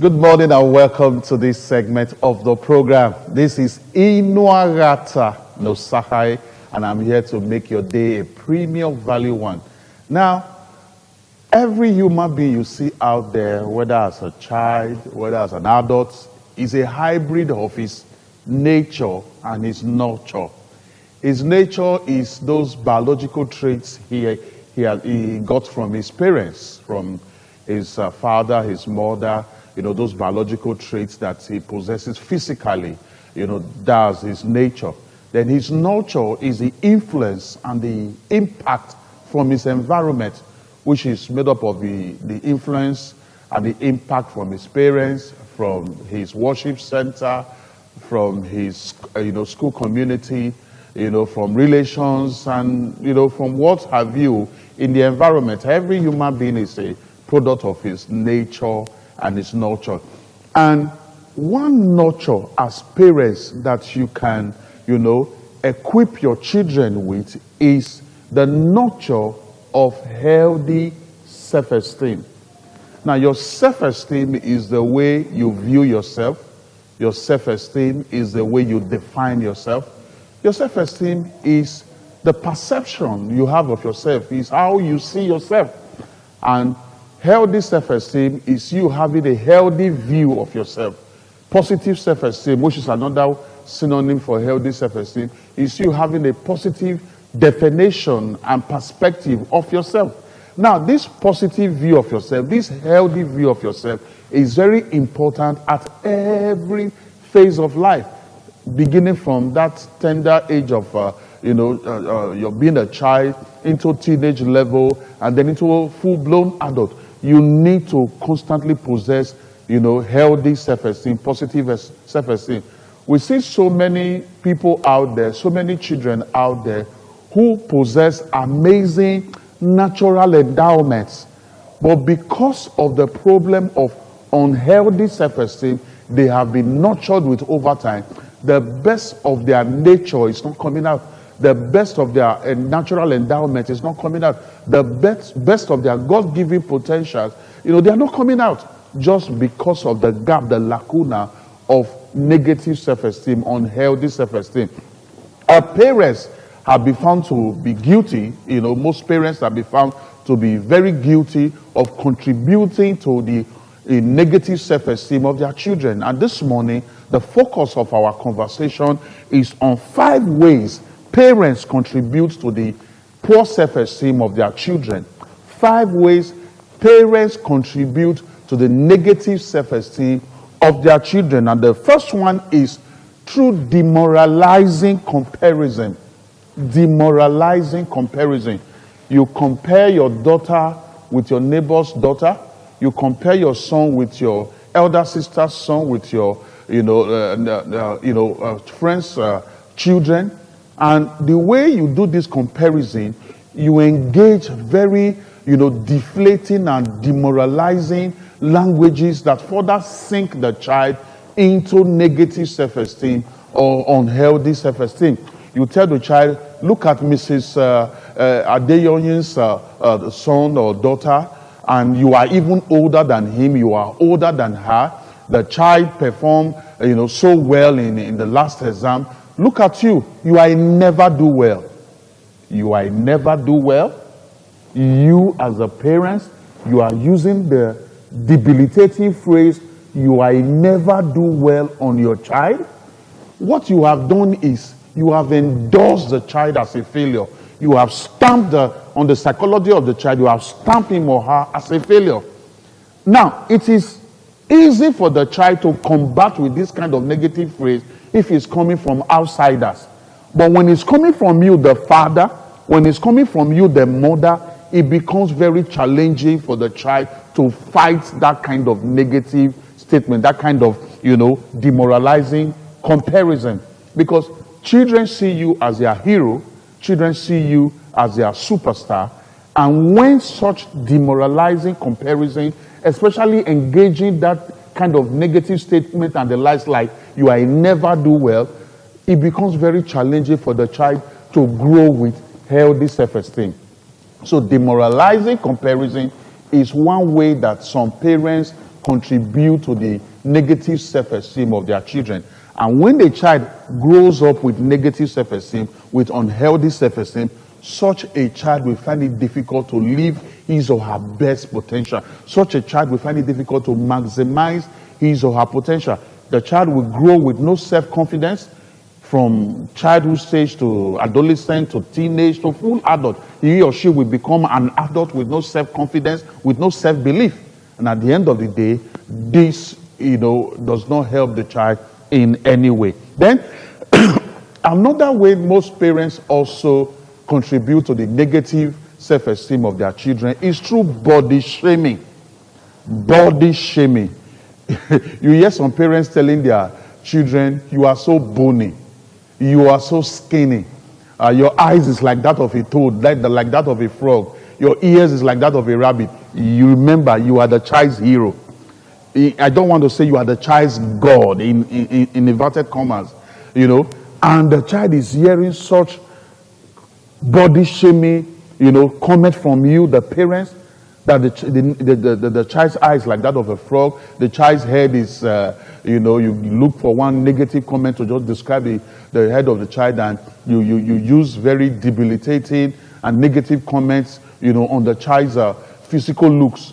Good morning and welcome to this segment of the program. This is Inuarata no Sahai, and I'm here to make your day a premium value one. Now, every human being you see out there, whether as a child, whether as an adult, is a hybrid of his nature and his nurture. His nature is those biological traits he got from his parents, from his father, his mother, those biological traits that he possesses physically, that's his nature. Then his nurture is the influence and the impact from his environment, which is made up of the influence and the impact from his parents, from his worship center, from his school community, from relations, and from what have you in the environment. Every human being is a product of his nature and his nurture. And one nurture as parents that you can, equip your children with is the nurture of healthy self-esteem. Now, your self-esteem is the way you view yourself. Your self-esteem is the way you define yourself. Your self-esteem is the perception you have of yourself, is how you see yourself. And healthy self-esteem is you having a healthy view of yourself. Positive self-esteem, which is another synonym for healthy self-esteem, is you having a positive definition and perspective of yourself. Now, this positive view of yourself, this healthy view of yourself is very important at every phase of life, beginning from that tender age of, you're being a child, into teenage level, and then into a full-blown adult. You need to constantly possess, healthy self-esteem, positive self-esteem. We see so many people out there, so many children out there who possess amazing natural endowments. But because of the problem of unhealthy self-esteem they have been nurtured with over time, the best of their nature is not coming out. The best of their natural endowment is not coming out. The best of their God-given potentials, they are not coming out just because of the gap, the lacuna of negative self-esteem, unhealthy self-esteem. Our parents have been found to be guilty. Most parents have been found to be very guilty of contributing to the negative self-esteem of their children. And this morning, the focus of our conversation is on 5 ways parents contribute to the poor self-esteem of their children. 5 ways parents contribute to the negative self-esteem of their children. And the first one is through demoralizing comparison. Demoralizing comparison. You compare your daughter with your neighbor's daughter. You compare your son with your elder sister's son, with your friends' children. And the way you do this comparison, you engage very, deflating and demoralizing languages that further sink the child into negative self-esteem or unhealthy self-esteem. You tell the child, look at Mrs. Adeyonye's son or daughter, and you are even older than him, you are older than her. The child performed, so well in the last exam. Look at you. You are never do well. You are never do well. You as a parent, you are using the debilitating phrase, you are never do well on your child. What you have done is you have endorsed the child as a failure. You have stamped on the psychology of the child, you have stamped him or her as a failure. Now, it is easy for the child to combat with this kind of negative phrase if it's coming from outsiders. But when it's coming from you, the father, when it's coming from you, the mother, it becomes very challenging for the child to fight that kind of negative statement, that kind of, demoralizing comparison. Because children see you as their hero, children see you as their superstar, and when such demoralizing comparison, especially engaging that kind of negative statement and the likes, like you are never do well, it becomes very challenging for the child to grow with healthy self-esteem. So demoralizing comparison is one way that some parents contribute to the negative self-esteem of their children. And when the child grows up with negative self-esteem, with unhealthy self-esteem, such a child will find it difficult to live his or her best potential. Such a child will find it difficult to maximize his or her potential. The child will grow with no self-confidence from childhood stage to adolescent to teenage to full adult. He or she will become an adult with no self-confidence, with no self-belief. And at the end of the day, this, does not help the child in any way. Then, another way most parents also contribute to the negative self-esteem of their children is through body shaming. Body shaming. You hear some parents telling their children, you are so bony, you are so skinny, your eyes is like that of a toad, like that of a frog, your ears is like that of a rabbit. You remember, you are the child's hero. I don't want to say you are the child's God in inverted commas, and the child is hearing such body shaming, comment from you, the parents, that the child's eyes like that of a frog, the child's head is, you look for one negative comment to just describe the head of the child, and you use very debilitating and negative comments, on the child's physical looks,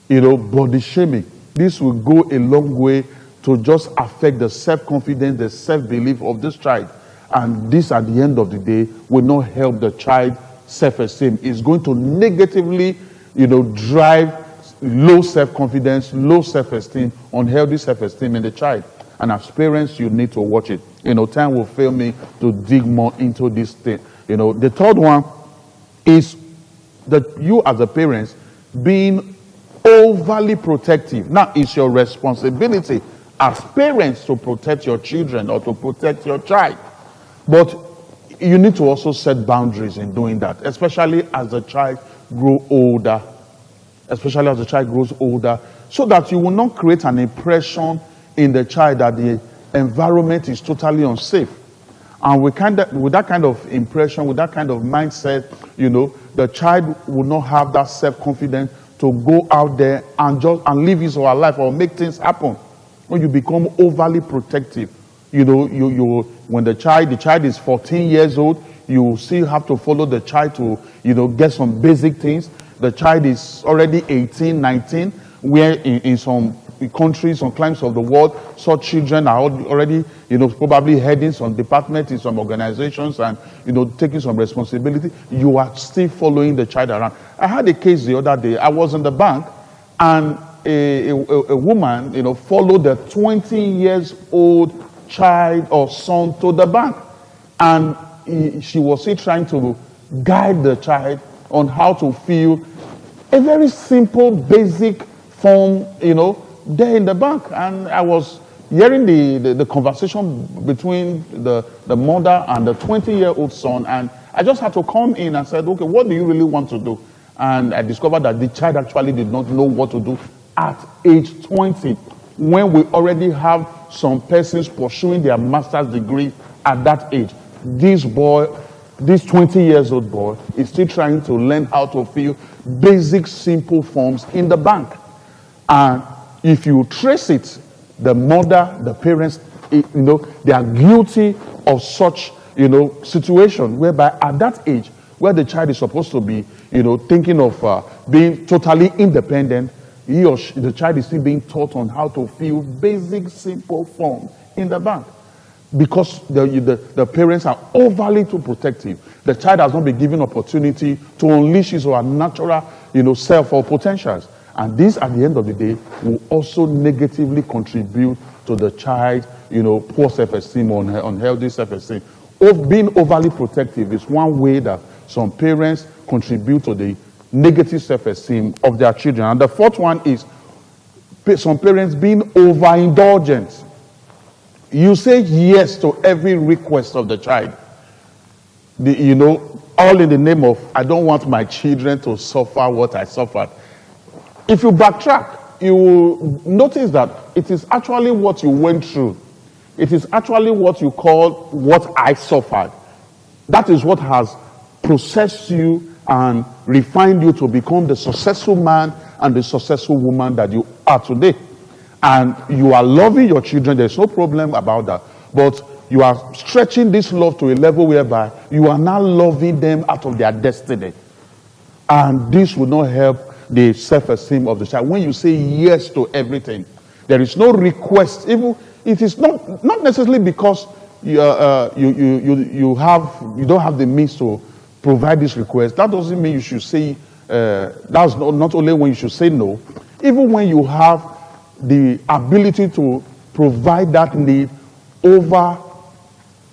body shaming. This will go a long way to just affect the self-confidence, the self-belief of this child. And this, at the end of the day, will not help the child self-esteem. It's going to negatively, drive low self-confidence, low self-esteem, unhealthy self-esteem in the child. And as parents, you need to watch it. Time will fail me to dig more into this thing. The third one is that you as a parent being overly protective. Now, it's your responsibility as parents to protect your children or to protect your child. But you need to also set boundaries in doing that, especially as the child grows older. Especially as the child grows older, so that you will not create an impression in the child that the environment is totally unsafe. And with that kind of impression, with that kind of mindset, the child will not have that self-confidence to go out there and live his or her life or make things happen. When you become overly protective, when the child is 14 years old, you still have to follow the child to, get some basic things. The child is already 18, 19, where in some countries, some climes of the world, such children are already, probably heading some departments in some organizations and, taking some responsibility. You are still following the child around. I had a case the other day. I was in the bank, and a woman, followed a 20 years old child or son to the bank. And she was still trying to guide the child on how to fill a very simple, basic form, there in the bank. And I was hearing the conversation between the mother and the 20-year-old son, and I just had to come in and said, okay, what do you really want to do? And I discovered that the child actually did not know what to do at age 20, when we already have some persons pursuing their master's degree at that age. This 20 years old boy is still trying to learn how to fill basic, simple forms in the bank. And if you trace it, the mother, the parents, they are guilty of such, situation whereby at that age, where the child is supposed to be, thinking of being totally independent, the child is still being taught on how to fill basic, simple forms in the bank. Because the parents are overly too protective. The child has not been given opportunity to unleash his or her natural, self or potentials. And this, at the end of the day, will also negatively contribute to the child, poor self-esteem or unhealthy self-esteem. Being overly protective is one way that some parents contribute to the negative self-esteem of their children. And the fourth one is some parents being over-indulgent. You say yes to every request of the child. All in the name of, I don't want my children to suffer what I suffered. If you backtrack, you will notice that it is actually what you went through. It is actually what you call what I suffered. That is what has processed you and refined you to become the successful man and the successful woman that you are today. And you are loving your children, there's no problem about that. But you are stretching this love to a level whereby you are now loving them out of their destiny. And this will not help the self-esteem of the child. When you say yes to everything, there is no request. Even it is not necessarily because you don't have the means to provide this request. That doesn't mean you should say. That's not only when you should say no. Even when you have the ability to provide that need over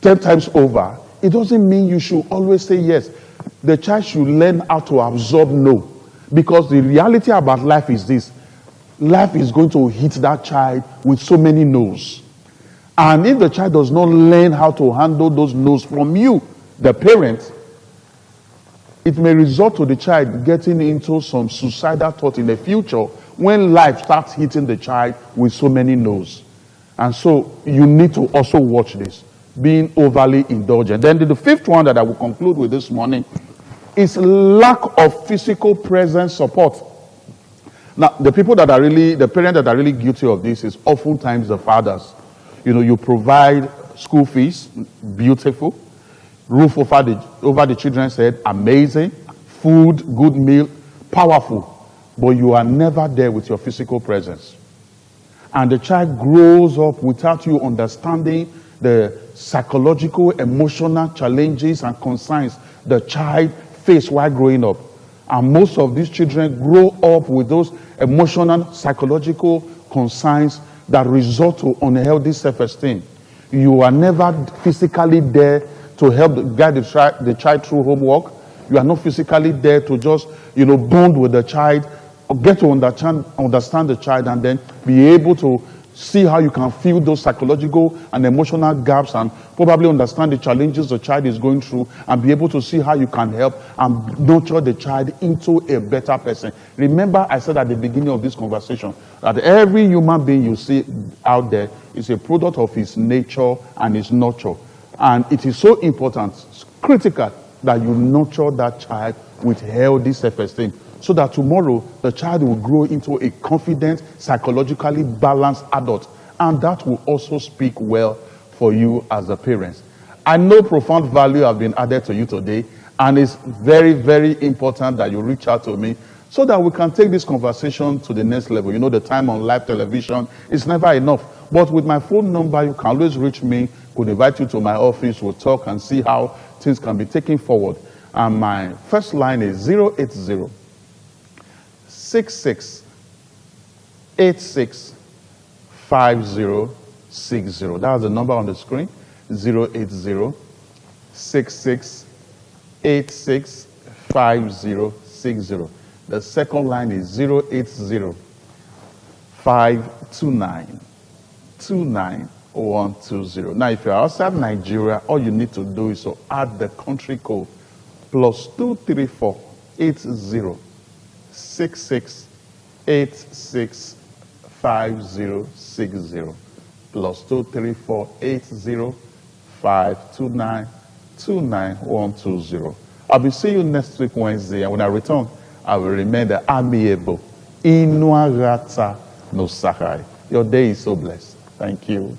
10 times over, it doesn't mean you should always say yes. The child should learn how to absorb no. Because the reality about life is this. Life is going to hit that child with so many no's. And if the child does not learn how to handle those no's from you, the parent, it may result to the child getting into some suicidal thought in the future when life starts hitting the child with so many no's. And so you need to also watch this, being overly indulgent. Then the fifth one that I will conclude with this morning is lack of physical presence support. Now, the parents that are really guilty of this is oftentimes the fathers. You know, you provide school fees, beautiful. Roof over the children's head, amazing. Food, good meal, powerful. But you are never there with your physical presence. And the child grows up without you understanding the psychological, emotional challenges and concerns the child faced while growing up. And most of these children grow up with those emotional, psychological concerns that result to unhealthy self-esteem. You are never physically there to help guide the child through homework. You are not physically there to just, bond with the child, or get to understand the child, and then be able to see how you can fill those psychological and emotional gaps and probably understand the challenges the child is going through and be able to see how you can help and nurture the child into a better person. Remember, I said at the beginning of this conversation that every human being you see out there is a product of his nature and his nurture. And it is so important, critical, that you nurture that child with healthy self-esteem, so that tomorrow the child will grow into a confident, psychologically balanced adult. And that will also speak well for you as a parent. I know profound value has been added to you today, and it's very, very important that you reach out to me so that we can take this conversation to the next level. You know, the time on live television is never enough. But with my phone number, you can always reach me. Could invite you to my office. We'll talk and see how things can be taken forward. And my first line is 080 66 86 5060. That's the number on the screen. 080 66 86 5060. The second line is 080 529 29120. Now, if you're outside Nigeria, all you need to do is to add the country code +234 80 66 86 5060 +234 80 529 29120. I'll be seeing you next week Wednesday, and when I return, I will remain the amiable Inuagata no Sakai. Your day is so blessed. Thank you.